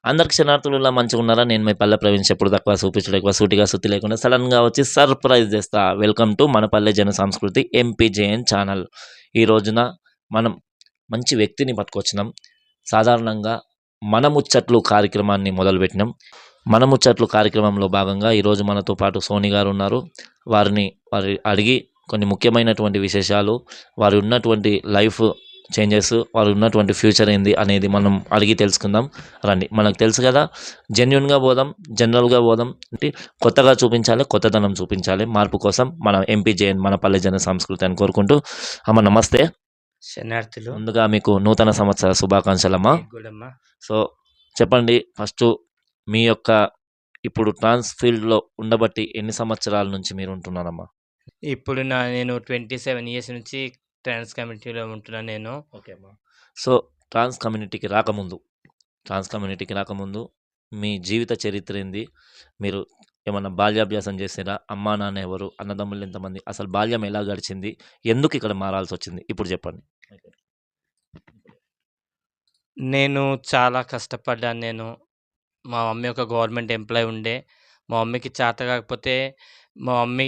అందరికి క్షణార్థులులా మంచిగున్నారా? నేను మీ పల్లె ప్రవీణ్. చెప్పుడు తక్కువ, చూపించుడు ఎక్కువ, సూటిగా సుత్తి లేకుండా సడన్‌గా వచ్చి సర్ప్రైజ్ చేస్తా. వెల్కమ్ టు మన పల్లె జన సంస్కృతి ఎంపీజేఎన్ ఛానల్. ఈ రోజున మనం మంచి వ్యక్తిని పట్టుకొచ్చినాం. సాధారణంగా మన ముచ్చట్లు కార్యక్రమాన్ని మొదలుపెట్టినాం. మన ముచ్చట్లు కార్యక్రమంలో భాగంగా ఈరోజు మనతో పాటు సోని గారు ఉన్నారు. వారి అడిగి కొన్ని ముఖ్యమైనటువంటి విశేషాలు, వారు ఉన్నటువంటి లైఫ్ చేంజెస్, వారు ఉన్నటువంటి ఫ్యూచర్ ఏంది అనేది మనం అడిగి తెలుసుకుందాం. రండి. మనకు తెలుసు కదా, జెన్యూన్గా పోదాం, జనరల్గా పోదాం, అంటే కొత్తగా చూపించాలి, కొత్తదనం చూపించాలి. మార్పు కోసం మన ఎంపీజేఎన్ మన పల్లె జన సంస్కృతి అని కోరుకుంటూ, అమ్మ నమస్తే. శనార్థులు ముందుగా మీకు నూతన సంవత్సర శుభాకాంక్షలమ్మా. మీకు కూడామ్మా. సో చెప్పండి, ఫస్ట్ మీ యొక్క ఇప్పుడు ట్రాన్స్ ఫీల్డ్లో ఉండబట్టి ఎన్ని సంవత్సరాల నుంచి మీరు ఉంటున్నారమ్మా? ఇప్పుడు నేను 27 ఇయర్స్ నుంచి ట్రాన్స్ కమ్యూనిటీలో ఉంటున్నాను నేను. ఓకే అమ్మా. సో ట్రాన్స్ కమ్యూనిటీకి రాకముందు మీ జీవిత చరిత్ర ఏంది? మీరు ఏమన్నా బాల్యాభ్యాసం చేసారా? అమ్మా నాన్న ఎవరు? అన్నదమ్ములు ఎంతమంది? అసలు బాల్యం ఎలా గడిచింది? ఎందుకు ఇక్కడ మారాల్సి వచ్చింది? ఇప్పుడు చెప్పండి. నేను చాలా కష్టపడ్డాను నేను. మా మమ్మీ ఒక గవర్నమెంట్ ఎంప్లాయీ ఉండే. మా మమ్మీకి చేత కాకపోతే మా మమ్మీ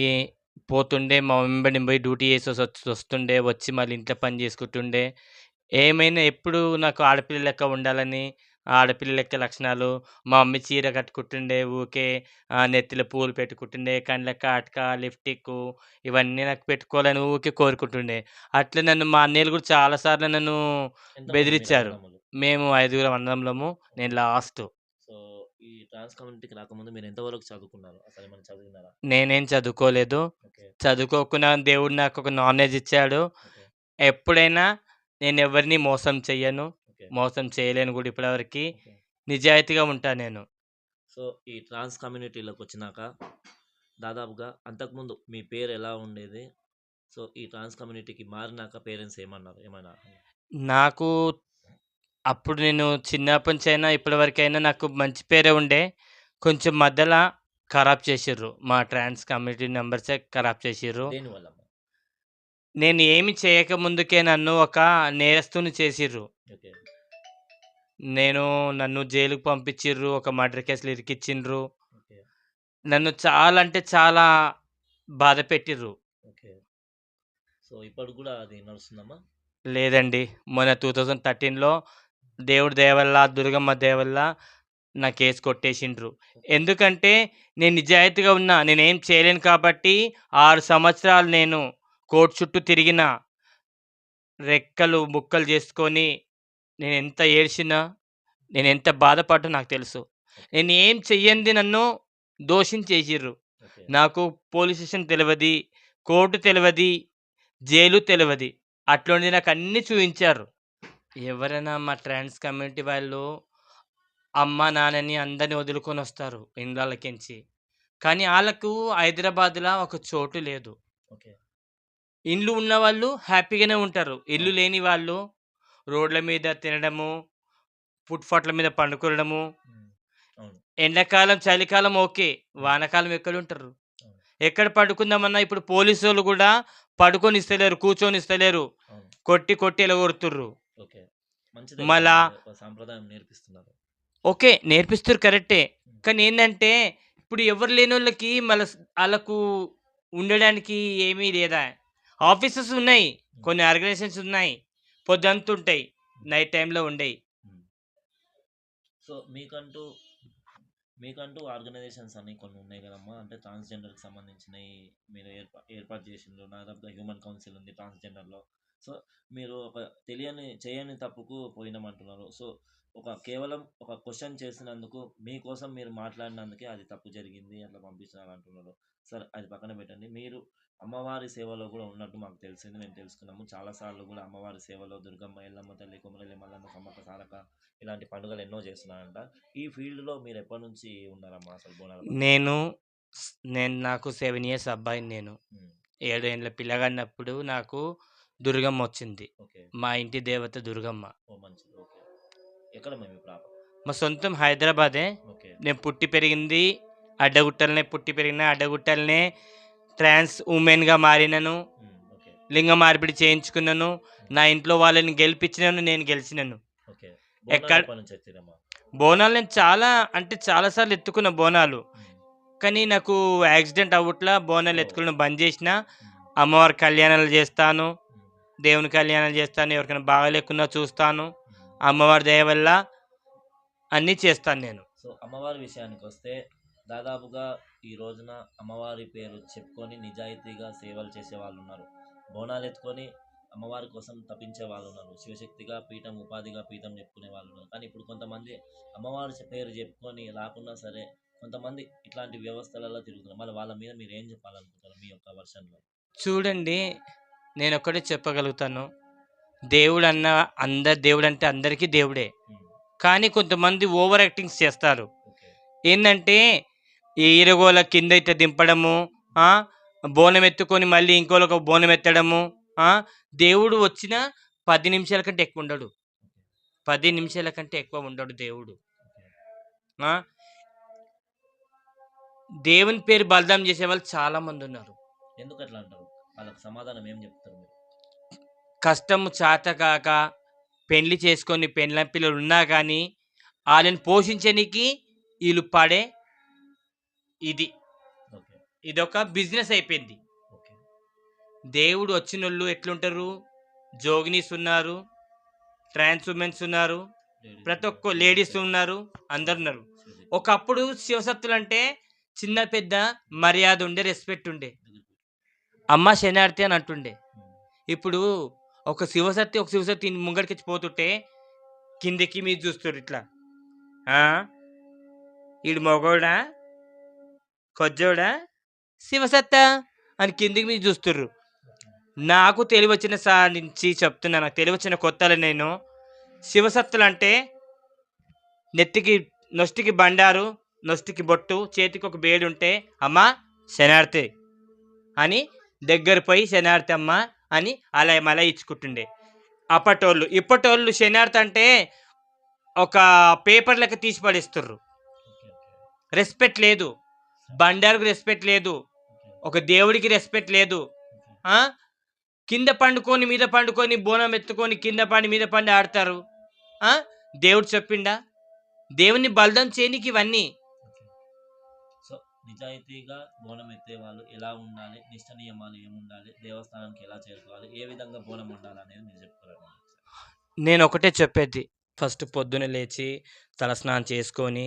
పోతుండే. మా మమ్మీ వెంబడి నేను పోయి డ్యూటీ చేసి వస్తుండే. వచ్చి మళ్ళీ ఇంట్లో పని చేసుకుంటుండే. ఏమైనా ఎప్పుడు నాకు ఆడపిల్ల లెక్క ఉండాలని, ఆడపిల్ల లెక్క లక్షణాలు. మా మమ్మీ చీర కట్టుకుంటుండే, ఊకే నెత్తిలో పూలు పెట్టుకుంటుండే, కళ్ళకి కాటుక, లిప్‌స్టిక్కు ఇవన్నీ నాకు పెట్టుకోవాలని ఊకే కోరుకుంటుండే. అట్లా నన్ను మా అన్నయ్యలు కూడా చాలా సార్లు నన్ను ఎంతమంది మీరు బెదిరించారు. అన్నదమ్ములు? మేము 5గురం అన్నదమ్ములము. నేను లాస్ట్. సో ఈ ట్రాన్స్ కమ్యూనిటీకి రాకముందు మీరు ఎంతవరకు చదువుకున్నారు? అసలు ఏమైనా చదివినారా? నేనేం చదువుకోలేదు. ఓకే. చదువుకోకున్నా దేవుడు నాకొక నాలెడ్జ్ ఇచ్చాడు. ఓకే. ఎప్పుడైనా నేనెవరిని మోసం చెయ్యను. ఓకే. మోసం చేయలేను గూడా ఇప్పటివరకి. ఓకే. నిజాయితీగా ఉంటా నేను. సో ఈ ట్రాన్స్ కమ్యూనిటీలోకి వచ్చినాక దాదాపుగా అంతకుముందు మీ పేరు ఎలా ఉండేది? సో ఈ ట్రాన్స్ కమ్యూనిటీకి మారినాక పేరెంట్స్ ఏమన్నారు? ఏమైనా? నాకు అప్పుడు నేను చిన్నప్పటి నుంచైనా ఇప్పటివరకైనా నాకు మంచి పేరే ఉండే. కొంచెం మధ్యల ఖరాబ్ చేసిర్రు. మా ట్రాన్స్ కమ్యూనిటీ మెంబర్సే ఖరాబ్ చేసిర్రు. దేనివల్లమ్మా? నేను ఏమి చేయకముందుకే నన్ను ఒక నేరస్తుని చేసిర్రు. ఓకే. నన్ను జైలుకి పంపించిర్రు. ఒక మర్డర్ కేసులో ఇరికిచ్చిండ్రు. ఓకే. నన్ను చాలా అంటే చాలా బాధ పెట్టిర్రు. ఓకే. సో ఇప్పటికి కూడా అది నడుస్తుందమ్మా? లేదండి. మొన్న 2013లో దేవుడి దయ వల్ల, దుర్గమ్మ దయ వల్ల నా కేసు కొట్టేసిండ్రు. ఎందుకంటే నేను నిజాయితీగా ఉన్నా. నేనేం చేయలేను కాబట్టి 6 సంవత్సరాలు నేను కోర్ట్ చుట్టూ తిరిగినా. రెక్కలు ముక్కలు చేసుకొని నేనెంత ఏడ్చినా, నేనెంత బాధపడ్డా నాకు తెలుసు. నేనేం చెయ్యంది నన్ను దోషిని చేసిర్రు. ఓకే. నాకు పోలీస్ స్టేషన్ తెలవది, కోర్టు తెలవది, జైలు తెలవది. అట్లుండి నాకన్నీ చూయించారు. ఎవరైనా మా ట్రాన్స్ కమ్యూనిటీ వాళ్ళు అమ్మ, నాన్నని అందరిని వదులుకొనొస్తారు ఇండ్లలకెంచి. కానీ ఆళ్ళకు హైదరాబాద్‌ల ఒక చోటు లేదు. ఓకే. ఇండ్లు ఉన్నవాళ్ళు హ్యాపీగానే ఉంటారు. ఇల్లు అవును. లేని వాళ్ళు రోడ్ల మీద తినడము, ఫుట్‌పాత్‌ల మీద పండుకోవడము. అవును. ఎండాకాలం, చలికాలం ఓకే. వానాకాలం ఎక్కడుంటరు? అవును. ఎక్కడ పడుకుందామన్నా ఇప్పుడు పోలీసోళ్ళు గూడా పడుకోనిస్తలేరు, కూర్చొనిస్తలేరు. అవును. కొట్టి కొట్టి ఎలగొడుతుర్రు. ఓకే. మంచిదే మళ్ళా కదమ్మా! ఒక సాంప్రదాయం నేర్పిస్తున్నారు. ఓకే. నేర్పిస్తుర్రు కరెక్టే. కానీ ఏందంటే, ఇప్పుడు ఎవరు లేనోళ్ళకి ఆళ్ళకు ఉండడానికి ఏమీ లేదా? ఆఫీసెస్ ఉన్నాయి. కొన్ని ఆర్గనైజేషన్స్ ఉన్నాయి. పొద్దంతుంటాయి. నైట్ టైమ్‌లో ఉండయి. హ్మ్. సో మీకంటూ ఆర్గనైజేషన్స్ అని కొన్ని ఉన్నాయి కదమ్మా! అంటే ట్రాన్స్‌జెండర్‌కి సంబంధించినయి మీరు ఏర్పాటు చేసిండ్రు. దాదాపుగా హ్యూమన్ కౌన్సిల్ ఉంది ట్రాన్స్‌జెండర్‌లో. సో మీరు ఒక చేయని తప్పుకు పోయినామంటున్నారు. సో కేవలం ఒక క్వెషన్ చేసినందుకు మీకోసం మీరు మాట్లాడినందుకే అది తప్పు జరిగింది. అట్లా పంపించినారంటున్నారు. సరే అది పక్కన పెట్టండి. మీరు అమ్మవారి సేవలో కూడా ఉన్నట్టు మాకు తెలిసింది. మేము తెలుసుకున్నాము. చాలా సార్లు కూడా అమ్మవారి సేవలో దుర్గమ్మ, ఎల్లమ్మ తల్లి, కొమరవెల్లి మల్లన్న, సమ్మక్క సారక్క ఇలాంటి పండుగలు ఎన్నో చేస్తున్నారంట. ఈ ఫీల్డ్‌లో మీరు ఎప్పటినుంచి ఉన్నారమ్మా అసలు బోనాల పండుగ? నాకు 7 ఇయర్స్ అబ్బాయిని నేను. హ్మ్. 7 ఏండ్ల పిల్లగాడినప్పుడు నాకు దుర్గమ్మొచ్చింది. ఓకే. మా ఇంటి దేవత దుర్గమ్మ. ఓహ్! మంచిది. ఓకే. ఎక్కడమ్మా మీ ప్రాపర్? మా సొంతం హైదరాబాదే. ఓకే. నేను పుట్టి పెరిగింది అడ్డగుట్టలనే పుట్టి పెరిగిన. అడ్డగుట్టలనే ట్రాన్స్ వుమెన్‌గా మారినను. ఓకే. లింగ మార్పిడి చేయించుకున్నాను. నా ఇంట్లో వాళ్ళని గెలిపించినాను. నేను గెలిచినాను. ఓకే. బోనాలు ఎక్కడ ఎప్పటినుంచి ఎత్తిరమ్మా? బోనాలు నేను చాలా అంటే చాలా సార్లు ఎత్తుకున్న బోనాలు. కానీ నాకు యాక్సిడెంట్ అవ్వట్లా బోనాలు ఎత్తుకోవడం బంద్ చేసిన. అమ్మవారి కళ్యాణాలు చేస్తాను. దేవుని కళ్యాణాలు చేస్తాను. ఎవరికైనా బాగాలేకున్నా చూస్తాను. అమ్మవారి దయ వల్ల అన్నీ చేస్తాను నేను. సో అమ్మవారి విషయానికొస్తే దాదాపుగా ఈ రోజున అమ్మవారి పేరు చెప్పుకొని నిజాయితీగా సేవలు చేసే వాళ్ళు ఉన్నారు. బోనాలు ఎత్తుకొని అమ్మవారి కోసం తపించే వాళ్ళు ఉన్నారు. శివశక్తిగా పీఠం, ఉపాధిగా పీఠం చెప్పుకునే వాళ్ళు ఉన్నారు. కానీ ఇప్పుడు కొంతమంది అమ్మవారి పేరు చెప్పుకొని రాకున్నా సరే కొంతమంది ఇట్లాంటి వ్యవస్థలలో తిరుగుతున్నారు. మరి వాళ్ళ మీద మీరు ఏం చెప్పాలనుకుంటారు మీ యొక్క వర్షన్లో? చూడండి, నేనొక్కటే చెప్పగలుగుతాను. దేవుడన్న దేవుడంటే అందరికీ దేవుడే. కానీ కొంతమంది ఓవర్ యాక్టింగ్స్ చేస్తారు. ఓకే. ఏందంటే ఈ ఇరగోల కిందైతే దింపడము, బోనం ఎత్తుకొని మళ్ళీ ఇంకోళ్ళకి బోనం ఎత్తడము. దేవుడు వచ్చిన 10 నిమిషాల కంటే ఎక్కువ ఉండడు. 10 నిమిషాల కంటే ఎక్కువ ఉండడు దేవుడు. ఆ! దేవుని పేరు బలిదానం చేసేవాళ్ళు చాలా మంది ఉన్నారు. ఎందుకు అట్లా అంటారు? వాళ్ళకి సమాధానం ఏం చెప్తారు మీరు? కష్టము చాతకాక పెళ్లి చేసుకొని పెండ్లాం పిల్లలు ఉన్నా కానీ వాళ్ళని పోషించనీకి వీళ్ళు పడే ఇది ఓకే. ఇదొక బిజినెస్ అయిపోయింది. ఓకే. దేవుడు వచ్చినోళ్ళు ఎట్లుంటారు? జోగినీస్ ఉన్నారు, ట్రాన్స్ ఉమెన్స్ ఉన్నారు, ప్రతి ఒక్క లేడీస్ ఉన్నారు, అందరు ఉన్నారు. ఒకప్పుడు శివసత్తులు అంటే చిన్న పెద్ద మర్యాద ఉండే, రెస్పెక్ట్ ఉండే. అమ్మ శనార్థి అని అంటుండే. ఇప్పుడు ఒక శివసత్తి ముంగడికి పోతుంటే కిందికి మీద చూస్తారు ఇట్లా. ఈడు మగోడా కొజ్జోడా శివసత్త అని కిందికి మీద చూస్తుర్రు. నాకు తెలివచ్చిన నుంచి చెప్తున్నా, నాకు తెలివచ్చిన కొత్తలో నేను శివసత్తులు అంటే నొష్టికి బండారు, నొష్టికి బొట్టు, చేతికి ఒక బేడు ఉంటే అమ్మ శనార్థి అని దగ్గర పోయి శనార్థి అమ్మ అని అలా మళ్ళీ ఇచ్చుకుంటుండే అప్పటోళ్ళు. ఇప్పటోళ్ళు శనార్థి అంటే ఒక పేపర్ లెక్క తీసి పడేస్తుర్రు. రెస్పెక్ట్ లేదు, బండారుకు రెస్పెక్ట్ లేదు, ఒక దేవుడికి రెస్పెక్ట్ లేదు. కింద పండుకొని మీద పండుకొని బోనం ఎత్తుకొని కింద పండి మీద పండి ఆడతారు. దేవుడు చెప్పిండా? దేవుని బలిదానం చేయనికి ఇవన్నీ. సో నిజాయితీగా బోనం ఎత్తే వాళ్ళు ఎలా ఉండాలి, నిష్ట నియమాలు ఏముండాలి, దేవస్థానానికి ఎలా చేరుకోవాలి, ఏ విధంగా బోనం ఉండాలి అనేది మీరు చెప్తారు? నేను ఒకటే చెప్పేది, ఫస్ట్ పొద్దున లేచి తలస్నానం చేసుకొని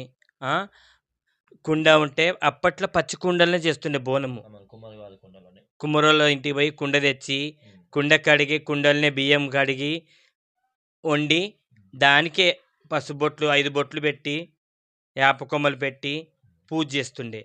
కుండ ఉంటే అప్పట్లో పచ్చి కుండలనే చేస్తుండే బోనము. కుమ్మరోళ్ళ ఇంటికి పోయి కుండ తెచ్చి కుండ కడిగి కుండలనే బియ్యం కడిగి వండి దానికే పసుబొట్లు 5 బొట్లు పెట్టి వేప కొమ్మలు పెట్టి పూజ చేస్తుండే.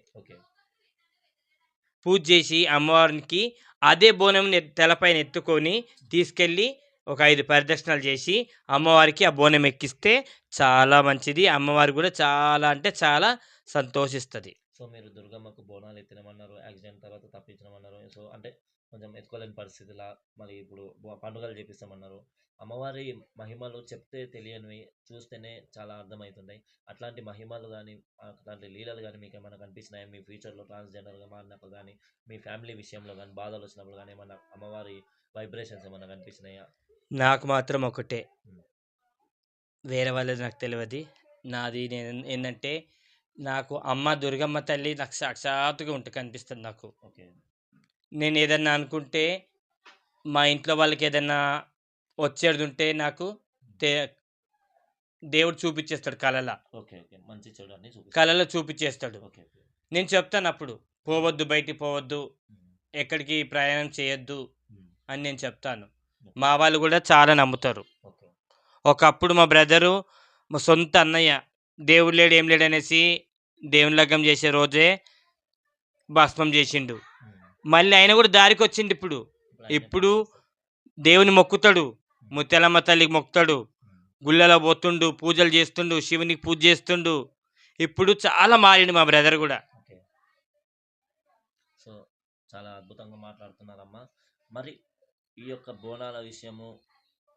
పూజ చేసి అమ్మవారికి అదే బోనం తలపైన ఎత్తుకొని తీసుకెళ్ళి ఒక 5 ప్రదక్షిణాలు చేసి అమ్మవారికి ఆ బోనం ఎక్కిస్తే చాలా మంచిది. అమ్మవారు కూడా చాలా అంటే చాలా సంతోషిస్తుంది. సో మీరు దుర్గమ్మకు బోనాలు ఎత్తినమన్నారు, యాక్సిడెంట్ తర్వాత తప్పించమన్నారు. సో అంటే కొంచెం ఎత్తుకోలేని పరిస్థితిలా మరి ఇప్పుడు పండుగలు చేపిస్తామన్నారు. అమ్మవారి మహిమలు చెప్తే తెలియనివి, చూస్తేనే చాలా అర్థమవుతున్నాయి. అట్లాంటి మహిమలు కానీ అట్లాంటి లీలలు కానీ మీకు ఏమైనా కనిపించినాయా? మీ ఫ్యూచర్లో ట్రాన్స్జెండర్గా మారినప్పుడు కానీ, మీ ఫ్యామిలీ విషయంలో కానీ, బాధలు వచ్చినప్పుడు కానీ ఏమన్నా అమ్మవారి వైబ్రేషన్స్ ఏమన్నా కనిపించినాయా? నాకు మాత్రం ఒకటే, వేరే వాళ్ళది నాకు తెలియదు. నాది నేను ఏంటంటే నాకు అమ్మ దుర్గమ్మ తల్లి నాకు సాక్షాత్తుగా కనిపిస్తుంది నాకు. నేను ఏదన్నా అనుకుంటే మా ఇంట్లో వాళ్ళకి ఏదన్నా వచ్చేది ఉంటే నాకు దేవుడు చూపించేస్తాడు కళలో. కళలో చూపించేస్తాడు. నేను చెప్తాను అప్పుడు, పోవద్దు, బయటికి పోవద్దు, ఎక్కడికి ప్రయాణం చేయొద్దు అని నేను చెప్తాను. మా వాళ్ళు కూడా చాలా నమ్ముతారు. ఒకప్పుడు మా బ్రదరు, మా సొంత అన్నయ్య దేవుడు లేడు ఏం లేడు అనేసి దేవుని లగ్గం చేసే రోజే భస్మం చేసిండు. మళ్ళీ ఆయన కూడా దారికి వచ్చిండు. ఇప్పుడు దేవుని మొక్కుతాడు, ముత్యాలమ్మ తల్లికి మొక్కుతాడు, గుళ్ళలో పోతుండు, పూజలు చేస్తుండు, శివునికి పూజ చేస్తుండు. ఇప్పుడు చాలా మారిండు మా బ్రదర్ కూడా. సో చాలా అద్భుతంగా మాట్లాడుతున్నారమ్మా. మరి ఈ యొక్క బోనాల విషయము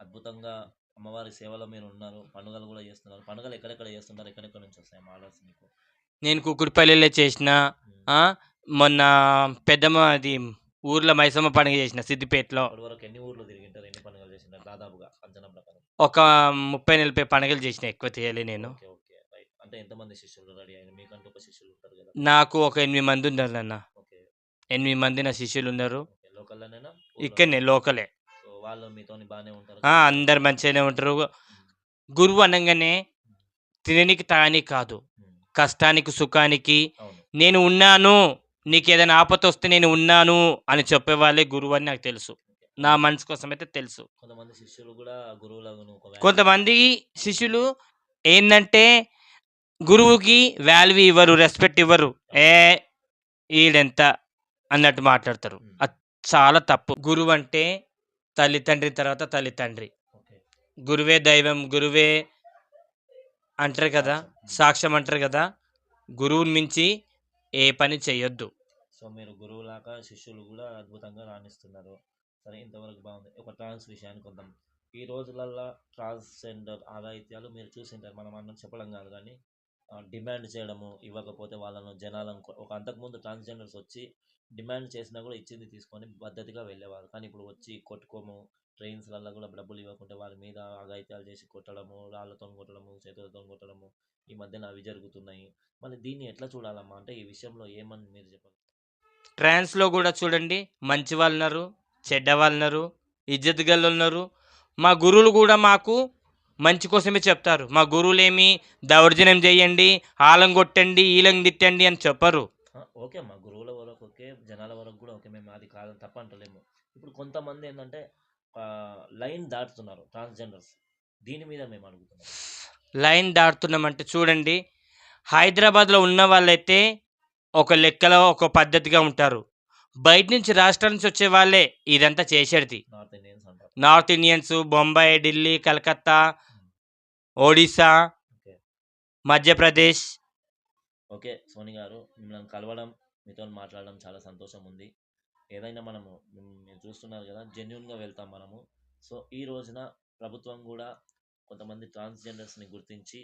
అద్భుతంగా అమ్మవారి సేవలో మీరు ఉన్నారు, పండుగలు కూడా చేస్తున్నారు. పండుగలు ఎక్కడెక్కడ చేస్తున్నారు, ఎక్కడెక్కడ నుంచి వస్తాయి ఆర్డర్స్ మీకు? నేను కుకుడిపల్లిలో చేసిన, మొన్న పెద్దమ్మ అది ఊర్లో మైసమ్మ పండుగ చేసిన సిద్దిపేటలో. ఇప్పటివరకు ఎన్ని ఊర్లు తిరిగింటారు, ఎన్ని పండుగలు చేసినారు దాదాపుగా అంచనా ప్రకారం? ఒక 30-40 పండుగలు చేసిన, ఎక్కువ చేయలే నేను. అంటే ఎంతమంది శిష్యులు రెడీ అయ్యారు? మీకంటూ ఒక శిష్యులు ఉంటారు కదా! నాకు ఒక 8 మంది ఉన్నారన్న. ఓకే. 8 మంది నా శిష్యులు ఉన్నారు. ఓకే. లోకల్‌లోనేనా? ఊర్లోనేనా? ఇక్కడనే లోకలే. సో, వాళ్ళు మీతోని బానే ఉంటారా? అందరు మంచిగానే ఉంటారు. హ్మ్. గురువు అనంగానే హ్మ్. తిననీకి, తాగనీకి కాదు. హ్మ్. కష్టానికి, సుఖానికి అవును. నేను ఉన్నాను. నీకేదైనా ఆపత్తొస్తే నేను ఉన్నాను అని చెప్పేవాళ్ళే గురువని నాకు తెలుసు. నా కొంతమంది మనసు కోసమైతే తెలుసు. కొంతమంది శిష్యులు గూడా గురువులను ఒక వాల్యూ కొంతమంది శిష్యులు ఏందంటే గురువుకి వాల్యూ ఇవ్వరు, రెస్పెక్ట్ ఇవ్వరు. ఏ ఈడెంత అన్నట్టు మాట్లాడతారు. హ్మ్. అది చాలా తప్పు. గురువంటే తల్లి, తండ్రి తర్వాత తల్లి, తండ్రి. ఓకే. గురువే దైవం, గురువే అంటారు కదా! సాక్ష్యం. సాక్ష్యం అంటారు కదా! గురువుని మించి ఏ పని చెయ్యొద్దు. సో, మీరు గురువులాగా శిష్యులు గూడా అద్భుతంగా రాణిస్తున్నారు. సరే, ఇంతవరకు బాగుంది. ఒక ట్రాన్స్ విషయానికొద్దాం. ఈ రోజులల్లా ట్రాన్స్‌జెండర్ ఆగాయిత్యాలు మీరు చూసుంటారు. మనం అన్నది చెప్పడం గాదు గానీ, డిమాండ్ చేయడము, ఇవ్వకపోతే వాళ్ళను జనాలను ఒక అంతకుముందు ట్రాన్స్‌జెండర్స్ వచ్చి డిమాండ్ చేసినా గూడా ఇచ్చింది తీసుకొని పద్ధతిగా వెళ్ళేవారు. కానీ ఇప్పుడు వచ్చి కొట్టుకోము, ట్రైన్స్‌లల్ల గూడా డబ్బులు ఇవ్వకుంటే వారి మీద అఘాయిత్యాలు చేసి కొట్టడము, రాళ్ళతోని కొట్టడము, చేతులతోని కొట్టడము, ఈ మధ్యన అవి జరుగుతున్నాయి. మరి దీన్ని ఎట్లా చూడాలమ్మా? అంటే ఈ విషయంలో ఏమని మీరు చెప్పగలరు? ట్రాన్స్‌లో గూడా చూడండి మంచి వాళ్ళున్నారు, చెడ్డ వాళ్ళున్నారు, ఇజ్జత్ గల్లోళ్ళున్నారు. మా గురువులు గూడా మాకు మంచి కోసమే చెప్తారు. మా గురువులేమి దౌర్జన్యం చేయండి, ఆళ్ళని కొట్టండి, ఈళ్ళని తిట్టండి అని చెప్పరు. ఓకే అమ్మా. గురువుల వరకు ఓకే. జనాల వరకు గూడా ఓకే. మేము అది కాదని తప్పంటలేము. ఇప్పుడు కొంతమంది ఏందంటే లైన్ దాటుతున్నారు ట్రాన్స్‌జెండర్స్. దీని మీద మేము అడుగుతున్నాం. లైన్ దాటుతున్నామంటే చూడండి, హైదరాబాద్‌లో ఉన్న వాళ్ళైతే ఒక లెక్కలో, ఒక పద్ధతిగా ఉంటారు. బయట నుంచి రాష్ట్రాల నుంచి వచ్చే వాళ్ళే ఇదంతా చేసేటిది. నార్త్ ఇండియన్స్ అంటారు. నార్త్ ఇండియన్స్ బొంబాయి, ఢిల్లీ, కలకత్తా, హ్మ్. ఒడిస్సా, ఓకే. మధ్యప్రదేశ్. ఓకే. సోని గారు, మిమ్మల్ని కలవడం, మీతోని మాట్లాడడం చాలా సంతోషం ఉంది. ఏదైనా మనము మీరు చూస్తున్నారు గదా! జెన్యూన్‌గా వెళ్తాం మనము. సో, ఈ రోజున ప్రభుత్వం గూడా కొంతమంది ట్రాన్స్‌జెండర్స్‌ని గుర్తించి,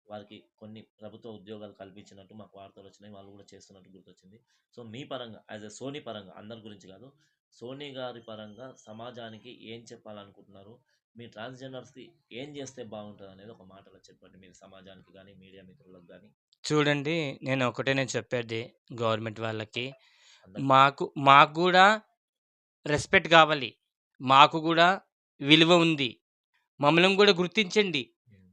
వారికి కొన్ని ప్రభుత్వ ఉద్యోగాలు కల్పించినట్టు మాకు వార్తలొచ్చినాయి. వాళ్ళు గూడా చేస్తున్నట్టు గుర్తొచ్చింది. సో, మీ పరంగా యాస్ ఎ సోనీ పరంగా అందరి గురించి గాదు. సోనీ గారి పరంగా సమాజానికి ఏం చెప్పాలనుకుంటున్నారు? మీ ట్రాన్స్‌జెండర్స్‌కి ఏం జేస్తే బావుంటదనేది ఒక మాటలో చెప్పండి. మీరు సమాజానికి గాని, మీడియా మిత్రులకు గాని చూడండి, నేను చెప్పేది గవర్నమెంట్ వాళ్ళకి, అందరికి. మాకు గూడా రెస్పెక్ట్ కావాలి. మాకు గూడా విలువ ఉంది. మమ్మల్ని గూడా గుర్తించండి. హ్మ్.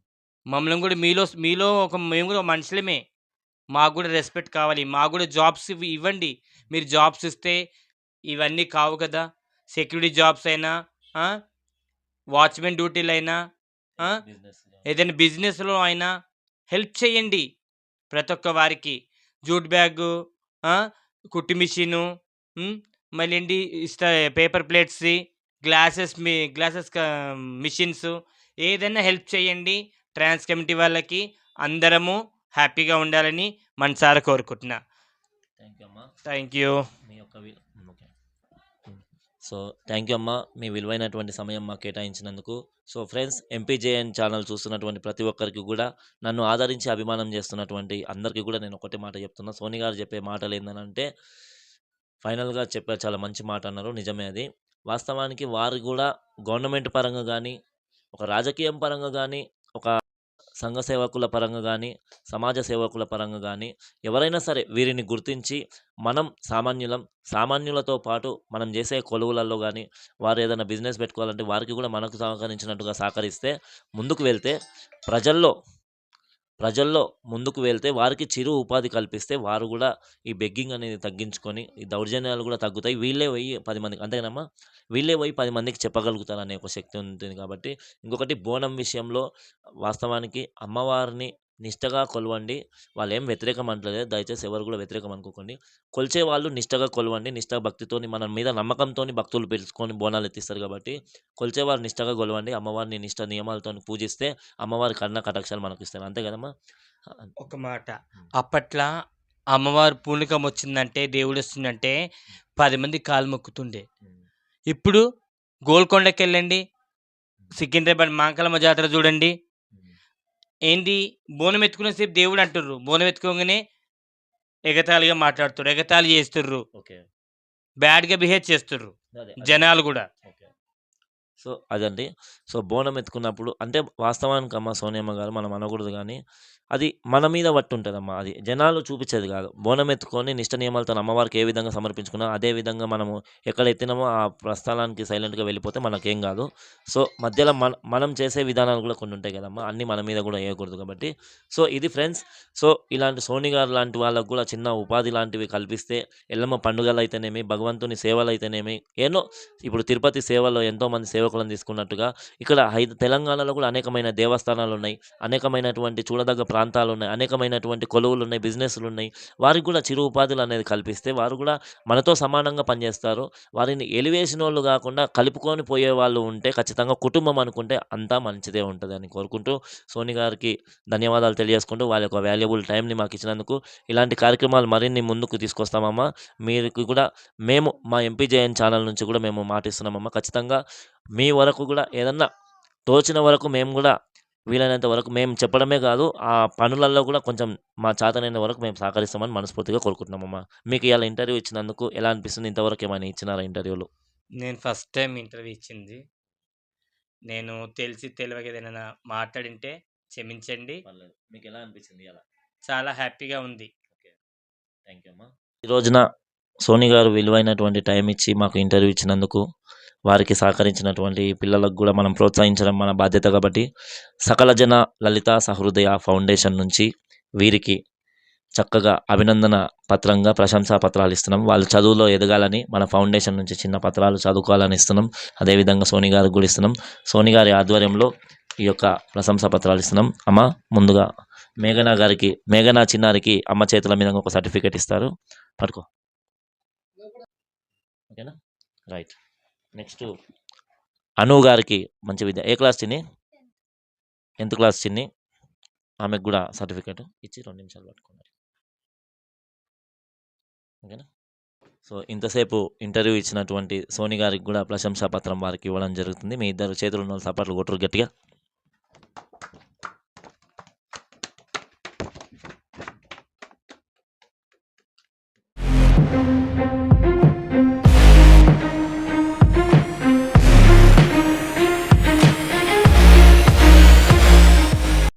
మమ్మల్ని గూడా మీలో మేము గూడా మనుషులమే. మాకు గూడా రెస్పెక్ట్ కావాలి. మాకు గూడా జాబ్స్ ఇవ్వండి. మీరు జాబ్స్ ఇస్తే ఇవన్నీ కావు కదా! సెక్యూరిటీ జాబ్స్ అయినా, ఆ! వాచ్‌మెన్ డ్యూటీలైనా, ఆ! బిజినెస్ గాని. ఏదైనా బిజినెస్‌లో అయినా హెల్ప్ చేయండి. ప్రతి ఒక్క వారికి. జూట్ బ్యాగు, ఆ! కుట్టు మిషను, హ్మ్. మళ్ళేంటి పేపర్ ప్లేట్స్‌ది, గ్లాసెస్ మిషన్స్ ఏదైనా హెల్ప్ చేయండి. ట్రాన్స్ కమ్యూనిటీ వాళ్ళకి అందరము హ్యాపీగా ఉండాలని మనసారా కోరుకుంటున్నా. థ్యాంక్ యూ అమ్మా. Thank you. మీ యొక్క ఓకే. సో, థ్యాంక్ యూ అమ్మా. మీ విలువైనటువంటి సమయం మాకు కేటాయించినందుకు. సో, ఫ్రెండ్స్, ఎంపీజేఎన్ ఛానల్ చూస్తున్నటువంటి ప్రతి ఒక్కరికి గూడా, నన్ను ఆదరించి అభిమానం చేస్తున్నటువంటి అందరికీ గూడా నేను ఒకటే మాట చెప్తున్నా. సోని గారు చెప్పే మాటలేందనంటే, ఫైనల్‌గా చెప్పారు. చాలా మంచి మాట అన్నారు. నిజమే అది. వాస్తవానికి వారు గూడా గవర్నమెంట్ పరంగా గానీ, ఒక రాజకీయం పరంగా గానీ, ఒక సంఘ సేవకుల పరంగా గానీ, సమాజ సేవకుల పరంగా గానీ, ఎవరైనా సరే వీరిని గుర్తించి, మనం సామాన్యులం, సామాన్యులతో పాటు మనం జేసే కొలువులలో గానీ, వారు ఏదైనా బిజినెస్ పెట్టుకోవాలంటే వారికి గూడా మనకు సహకరించినట్టుగా సహకరిస్తే, ముందుకు వెళ్తే ప్రజల్లో ప్రజల్లో ముందుకు వెళ్తే వారికి చిరు ఉపాధి కల్పిస్తే వారు గూడా ఈ బెగ్గింగ్ అనేది తగ్గించుకొని, ఈ దౌర్జన్యాలు గూడా తగ్గుతాయి. వీళ్ళే పోయి 10 మందికి అంతేనమ్మా? వీళ్ళే పోయి 10 మందికి చెప్పగలుగుతారనే ఒక శక్తి ఉంటుంది కాబట్టి, ఇంకొకటి బోనం విషయంలో వాస్తవానికి అమ్మవారిని నిష్టగా కొలవండి. వాళ్ళేం వ్యతిరేకం అంటలేదు. దయచేసి ఎవరు గూడా వ్యతిరేకం అనుకోకండి. కొలిచే వాళ్ళు నిష్టగా కొలవండి. నిష్ఠ భక్తితోని మన మీద నమ్మకంతోని భక్తులు పిలుచుకొని బోనాలు ఎత్తిస్తారు కాబట్టి, కొలిచేవారు నిష్టగా కొలవండి. అమ్మవారిని నిష్ట నియమాలతోని పూజిస్తే అమ్మవారి కరుణ కటాక్షాలు మనకిస్తాయి. అంతే కదమ్మా! ఒక మాట. హ్మ్. అప్పట్ల అమ్మవారు పూనకం వచ్చిందంటే, దేవుడొస్తుందంటే 10 మంది కాళ్ళు మొక్కుతుండే. హ్మ్. ఇప్పుడు గోల్కొండకెళ్ళండి, హ్మ్. సికింద్రాబాద్ మహాకాళమ్మ జాతర చూడండి. హ్మ్. ఏంది బోనం ఎత్తుకునే సేపు దేవుడు అంటుర్రు. బోనం ఎత్తుకోంగానే ఎగతాళిగా మాట్లాడుతుర్రు. ఎగతాళి చేస్తుర్రు. ఓకే. బ్యాడ్‌గా బిహేవ్ చేస్తుర్రు. అదే. జనాలు గూడా. ఓకే. సో, అదండి. సో, బోనం ఎత్తుకున్నప్పుడు అంటే వాస్తవానికమ్మ సోనియమ్మ గారు మనం అనకూడదు గానీ, అది మన మీద బట్టి ఉంటదమ్మా. అది జనాలు చూపిచ్చేది గాదు. బోనం ఎత్తుకొని నిష్ట నియమాలతోని అమ్మవారికి ఏ విధంగా సమర్పించుకున్నామో, అదే విధంగా మనము ఎక్కడ ఎత్తినామో ఆ ప్రస్థలానికి సైలెంట్‌గా వెళ్ళిపోతే మనకేం గాదు. సో, మధ్యలో మనం చేసే విధానాలు గూడా కొన్ని ఉంటాయి గదమ్మా! అన్నీ మన మీద గూడా ఎయకూడదు కాబట్టి. సో, ఇది ఫ్రెండ్స్. సో, ఇలాంటి సోని గారు లాంటి వాళ్ళకి గూడా చిన్న ఉపాధి లాంటివి కల్పిస్తే ఎల్లమ్మ పండుగలైతేనేమి, భగవంతుని సేవలైతేనేమి, ఎన్నో ఇప్పుడు తిరుపతి సేవలో ఎంతోమంది సేవకులను తీసుకున్నట్టుగా ఇక్కడ తెలంగాణలో గూడా అనేకమైన దేవస్థానాలున్నాయి. అనేకమైనటువంటి చూడదగ్గ ప్రాంతాలున్నాయి. అనేకమైనటువంటి కొలువులున్నాయి, బిజినెస్‌లున్నాయి. వారికి గూడా చిరు ఉపాధులనేది కల్పిస్తే వారు గూడా మనతో సమానంగా పనిజేస్తారు. వారిని ఎలివేసినోళ్ళు గాకుండా కలుపుకొని పోయేవాళ్ళు ఉంటే ఖచ్చితంగా కుటుంబం అనుకుంటే అంతా మంచిదే ఉంటదని కోరుకుంటూ సోని గారికి ధన్యవాదాలు తెలియజేసుకుంటూ వాళ్ళ యొక్క వాల్యుబుల్ టైంని మాకిచ్చినందుకు ఇలాంటి కార్యక్రమాలు మరిన్ని ముందుకు తీసుకొస్తామమ్మా. మీకు కూడా మేము మా ఎంపీజేఎన్ ఛానల్ నుంచి కూడా మేము మాటిస్తున్నామమ్మా. ఖచ్చితంగా మీ వరకు గూడా ఏదన్నా తోచిన వరకు మేము గూడా వీలైనంత వరకు మేము చెప్పడమే గాదు, ఆ పనులల్లో గూడా కొంచెం మా చేతనైన వరకు మేము సహకరిస్తామని మనస్ఫూర్తిగా కోరుకుంటున్నామమ్మా. మీకు ఇయాల ఇంటర్వ్యూ ఇచ్చినందుకు ఎలా అనిపిస్తుంది? ఇంతవరకు ఏమైనా ఇచ్చినారా ఇంటర్వ్యూలు? నేను ఫస్ట్ టైమ్ ఇంటర్వ్యూ ఇచ్చింది. నేను తెలిసి తెలవక ఏదైనా మాట్లాడింటే క్షమించండి. పర్లేదు. మీకెలా అనిపించింది ఇయాల? చాలా హ్యాపీగా ఉంది. ఓకే. థాంక్ యూ అమ్మా. ఈ రోజున సోని గారు విలువైనటువంటి టైం ఇచ్చి మాకు ఇంటర్వ్యూ ఇచ్చినందుకు, వారికి సహకరించినటువంటి పిల్లలకు గూడా మనం ప్రోత్సహించడం మన బాధ్యత కాబట్టి, సకల జన లలిత సహృదయ ఫౌండేషన్ నుంచి వీరికి చక్కగా అభినందన పత్రంగా ప్రశంసా పత్రాలు ఇస్తున్నాం. వాళ్ళు చదువులో ఎదగాలని మన ఫౌండేషన్ నుంచి చిన్న పత్రాలు చదువుకోవాలని ఇస్తున్నాం. అదేవిధంగా సోని గారికి గూడా ఇస్తున్నాం. సోని గారి ఆధ్వర్యంలో ఈ యొక్క ప్రశంసా పత్రాలు ఇస్తున్నాం. అమ్మ ముందుగా మేఘనా చిన్నారికి అమ్మ చేతుల మీదుగా ఒక సర్టిఫికేట్ ఇస్తారు. పట్టుకో. ఓకేనా? రైట్. నెక్స్ట్ అను గారికి మంచి విద్య. ఏ క్లాస్ చిన్ని? 10థ్ క్లాస్ చిన్ని. ఆమెకు గూడా సర్టిఫికేట్ ఇచ్చి 2 నిమిషాలు పట్టుకున్నారు. ఓకేనా? సో, ఇంతసేపు ఇంటర్వ్యూ ఇచ్చినటువంటి సోని గారికి గూడా ప్రశంసా పత్రం వారికి ఇవ్వడం జరుగుతుంది. మీ ఇద్దరు చేతులున్నోళ్ళు చప్పట్లు కొట్టుర్రు గట్టిగా.